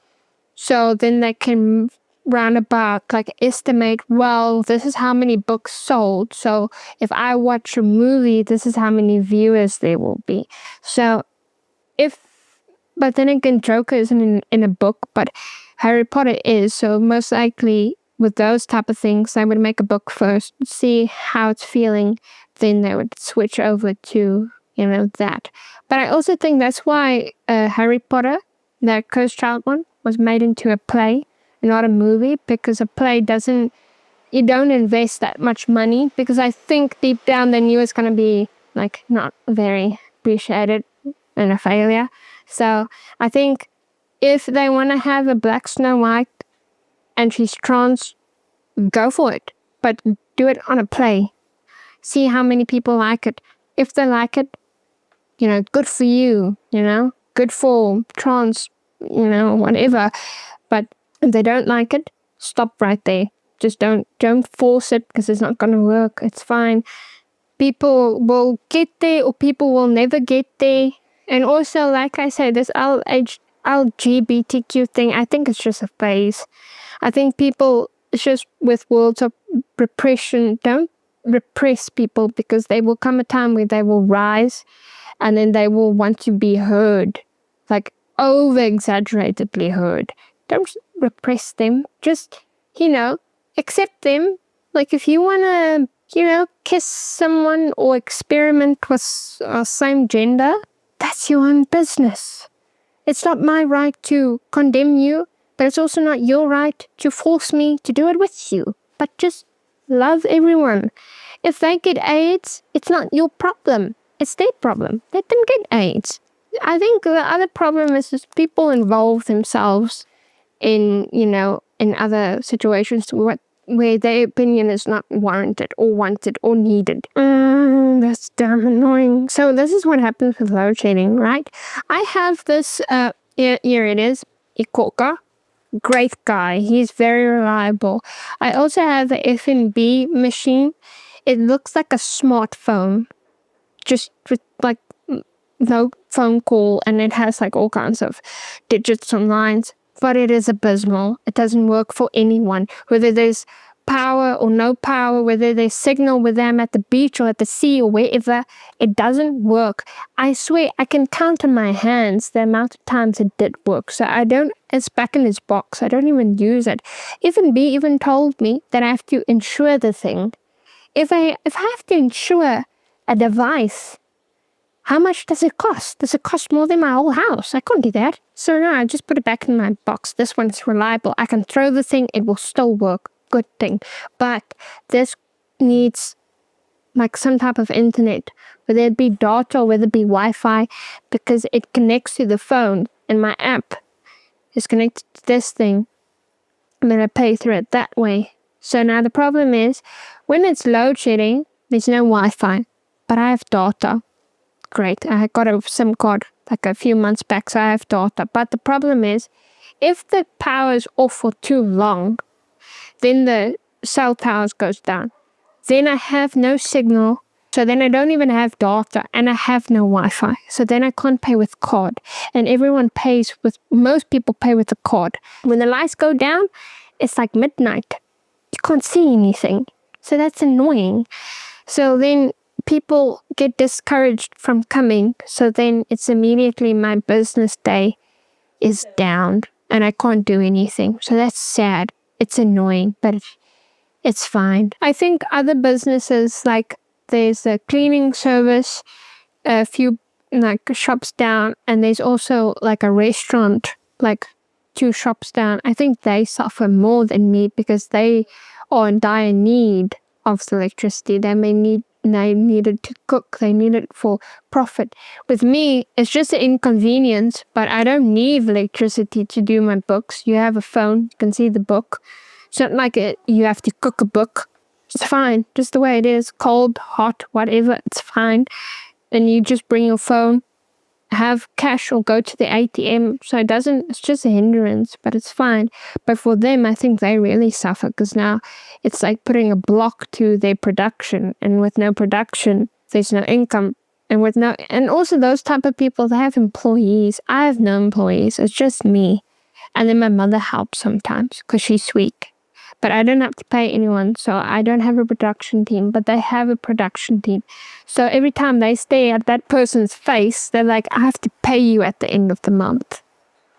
So then they can roundabout like estimate, well, this is how many books sold. So if I watch a movie, this is how many viewers there will be. So but then again, Joker isn't in a book, but Harry Potter is. So most likely with those type of things, I would make a book first, see how it's feeling. Then they would switch over to, that. But I also think that's why Harry Potter, that Cursed Child one, was made into a play, not a movie, because a play you don't invest that much money, because I think deep down they knew it's going to be like not very appreciated and a failure. So I think if they want to have a Black Snow White and she's trans, go for it. But do it on a play. See how many people like it. If they like it, good for you, good for trans, whatever. But if they don't like it, stop right there. Just don't force it because it's not going to work. It's fine. People will get there or people will never get there. And also, like I said, this LGBTQ thing, I think it's just a phase. I think people, it's just with worlds of repression, don't repress people, because there will come a time where they will rise and then they will want to be heard, like over exaggeratedly heard. Don't repress them. Just, accept them. Like if you want to, kiss someone or experiment with same gender, that's your own business. It's not my right to condemn you, but it's also not your right to force me to do it with you. But just love everyone. If they get AIDS, it's not your problem. It's their problem. Let them get AIDS. I think the other problem is just people involve themselves in, in other situations where their opinion is not warranted or wanted or needed. That's damn annoying. So this is what happens with load shedding, right? I have this, here it is, Ikoka. Great guy. He's very reliable. I also have the F&B machine. It looks like a smartphone, just with like no phone call, and it has like all kinds of digits and lines, but it is abysmal. It doesn't work for anyone, whether there's power or no power, whether there's signal with them at the beach or at the sea or wherever. It doesn't work. I swear I can count on my hands the amount of times it did work. So it's back in its box. I don't even use it. F&B even told me that I have to insure the thing. If I have to insure a device, how much does it cost? Does it cost more than my whole house? I can't do that. So no, I just put it back in my box. This one's reliable. I can throw the thing. It will still work. Good thing. But this needs like some type of internet, whether it be data or whether it be Wi-Fi, because it connects to the phone and my app is connected to this thing. I'm going to pay through it that way. So now the problem is when it's load shedding, there's no Wi-Fi, but I have data. Great. I got a SIM card like a few months back, so I have data. But the problem is, if the power is off for too long, then the cell towers goes down. Then I have no signal, so then I don't even have data, and I have no Wi-Fi. So then I can't pay with card, and most people pay with a card. When the lights go down, it's like midnight. You can't see anything. So that's annoying. So then people get discouraged from coming. So then it's immediately my business day is down and I can't do anything. So that's sad. It's annoying, but it's fine. I think other businesses, like there's a cleaning service, a few like shops down, and there's also like a restaurant, like 2 shops down. I think they suffer more than me because they are in dire need of the electricity. They need it to cook. They need it for profit. With me, it's just an inconvenience, but I don't need electricity to do my books. You have a phone, you can see the book. It's not like you have to cook a book. It's fine, just the way it is. Cold, hot, whatever, it's fine. And you just bring your phone, have cash or go to the ATM. So it's just a hindrance, but it's fine. But for them, I think they really suffer because now it's like putting a block to their production. And with no production, there's no income. And also those type of people, they have employees. I have no employees. It's just me. And then my mother helps sometimes because she's weak. But I don't have to pay anyone, so I don't have a production team, but they have a production team. So every time they stare at that person's face, they're like, I have to pay you at the end of the month.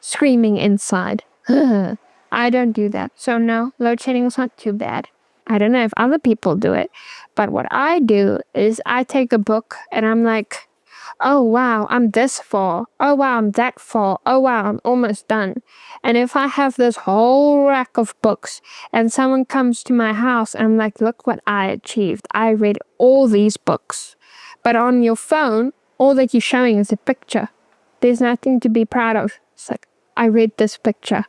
Screaming inside. I don't do that. So no, load shedding is not too bad. I don't know if other people do it, but what I do is I take a book and I'm like, oh wow, I'm this far. Oh wow, I'm that far. Oh wow, I'm almost done. And if I have this whole rack of books and someone comes to my house and I'm like, look what I achieved. I read all these books. But on your phone, all that you're showing is a picture. There's nothing to be proud of. It's like, I read this picture.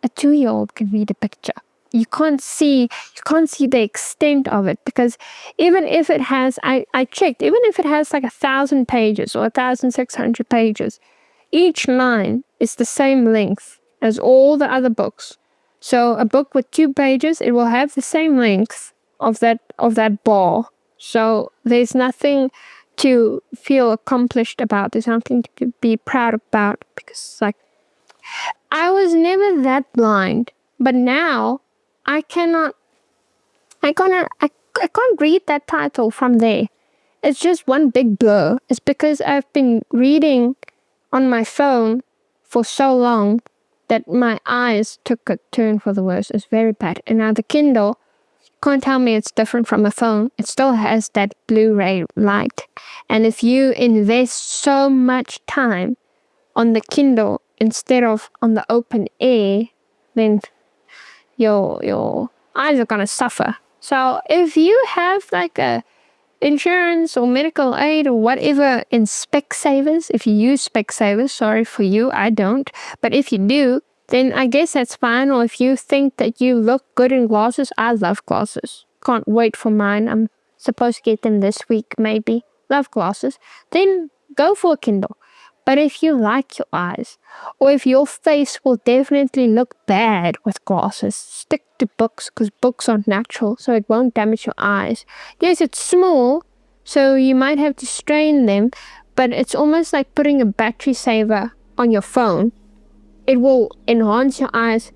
A 2-year-old can read a picture. You can't see the extent of it, because even if it has, I checked, even if it has like 1,000 pages or 1,600 pages, each line is the same length as all the other books. So a book with 2 pages, it will have the same length of that bar. So there's nothing to feel accomplished about. There's something to be proud about, because like I was never that blind, but now I can't read that title from there. It's just one big blur. It's because I've been reading on my phone for so long that my eyes took a turn for the worse. It's very bad. And now the Kindle, can't tell me it's different from a phone. It still has that Blu-ray light. And if you invest so much time on the Kindle instead of on the open air, then your eyes are gonna suffer. So if you have like a insurance or medical aid or whatever in Specsavers, if you use Specsavers, sorry for you, I don't, but if you do, then I guess that's fine. Or if you think that you look good in glasses, I love glasses. Can't wait for mine. I'm supposed to get them this week, maybe. Love glasses. Then go for a Kindle. But if you like your eyes, or if your face will definitely look bad with glasses, stick to books, because books aren't natural, so it won't damage your eyes. Yes, it's small, so you might have to strain them, but it's almost like putting a battery saver on your phone. It will enhance your eyes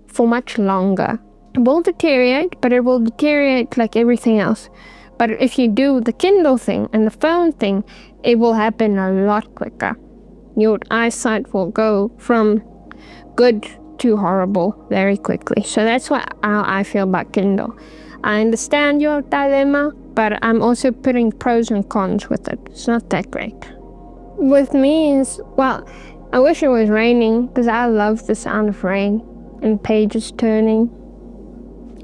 for much longer. It won't deteriorate, but it will deteriorate like everything else. But if you do the Kindle thing and the phone thing, it will happen a lot quicker. Your eyesight will go from good to horrible very quickly. So that's how I feel about Kindle. I understand your dilemma, but I'm also putting pros and cons with it. It's not that great. With me is, well, I wish it was raining, because I love the sound of rain and pages turning.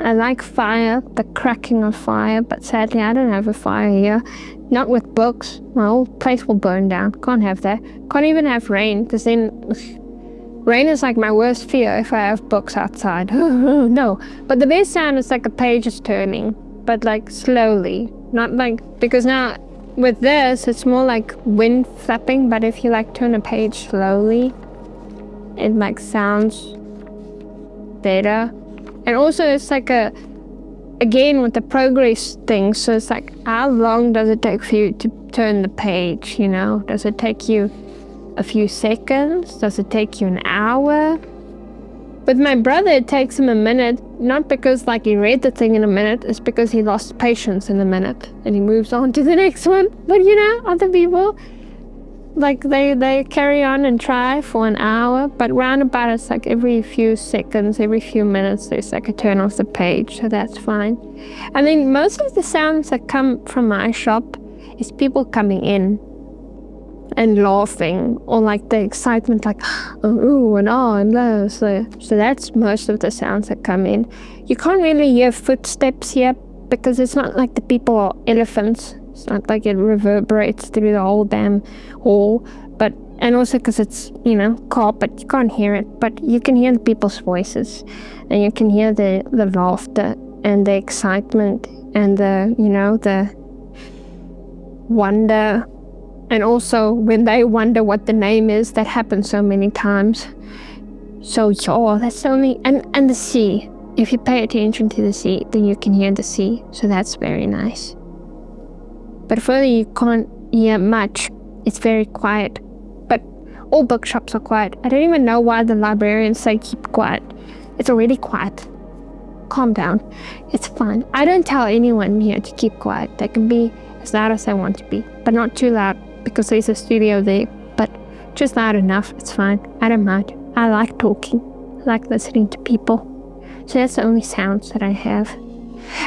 I like fire, the cracking of fire, but sadly I don't have a fire here. Not with books. My whole place will burn down. Can't have that. Can't even have rain, because then rain is like my worst fear if I have books outside. No. But the best sound is like a page is turning, but like slowly. Not like, because now with this, it's more like wind flapping, but if you like turn a page slowly, it like sounds better. And also it's like again with the progress thing, so it's like, how long does it take for you to turn the page, you know? Does it take you a few seconds? Does it take you an hour? With my brother, it takes him a minute, not because like he read the thing in a minute, it's because he lost patience in a minute and he moves on to the next one. But you know, other people, like they carry on and try for an hour, but roundabout it's like every few seconds, every few minutes, there's like a turn off the page, so that's fine. And then most of the sounds that come from my shop is people coming in and laughing, or like the excitement, like ooh and ah and blah. So that's most of the sounds that come in. You can't really hear footsteps here, because it's not like the people are elephants. It's not like it reverberates through the whole damn hall. But, and also because it's, you know, carpet, you can't hear it, but you can hear the people's voices, and you can hear the laughter and the excitement and the, you know, the wonder. And also when they wonder what the name is, that happens so many times. So yeah, that's only, and the sea. If you pay attention to the sea, then you can hear the sea. So that's very nice. But further, you can't hear much. It's very quiet. But all bookshops are quiet. I don't even know why the librarians say keep quiet. It's already quiet. Calm down. It's fine. I don't tell anyone here to keep quiet. They can be as loud as they want to be, but not too loud, because there's a studio there. But just loud enough. It's fine. I don't mind. I like talking. I like listening to people. So that's the only sounds that I have.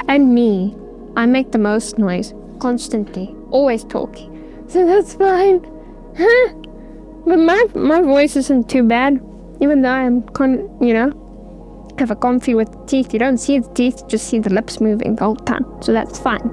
And me, I make the most noise. Constantly, always talking, so that's fine. But my voice isn't too bad, even though I'm have a comfy with the teeth. You don't see the teeth, you just see the lips moving the whole time, so that's fine.